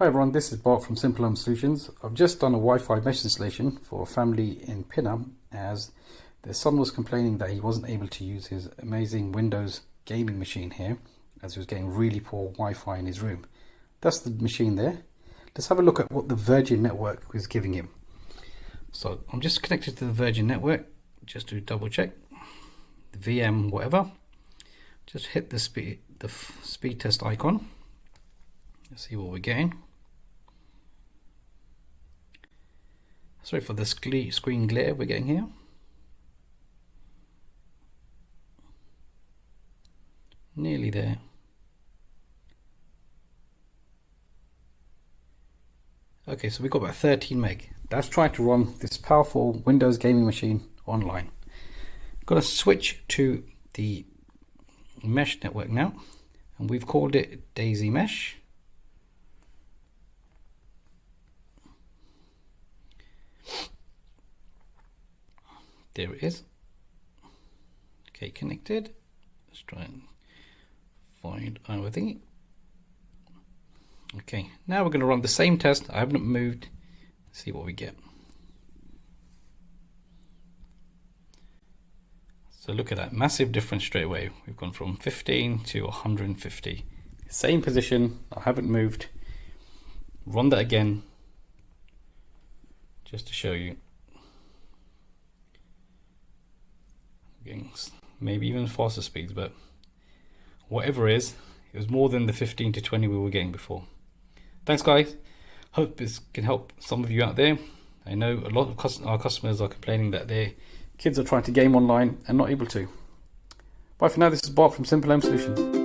Hi everyone, this is Bart from Simple Home Solutions. I've just done a Wi-Fi mesh installation for a family in Pinner as their son was complaining that he wasn't able to use his amazing Windows gaming machine here as he was getting really poor Wi-Fi in his room. That's the machine there. Let's have a look at what the Virgin network was giving him. So I'm just connected to the Virgin network just to double check. The VM whatever. Just hit the speed test icon. Let's see what we're getting. Sorry for the screen glare we're getting here. Nearly there. Okay, so we've got about 13 meg. That's trying to run this powerful Windows gaming machine online. Got to switch to the mesh network now, and we've called it Daisy Mesh. There it is. Okay, connected. Let's try and find our thingy. Okay, now we're going to run the same test. I haven't moved. Let's see what we get. So look at that massive difference straight away. We've gone from 15 to 150. Same position. I haven't moved. Run that again just to show you. Maybe even faster speeds, but whatever it is, it was more than the 15 to 20 we were getting before. Thanks guys, hope this can help some of you out there. I know a lot of our customers are complaining that their kids are trying to game online and not able to. Bye for now, this is Bart from Simple Home Solutions.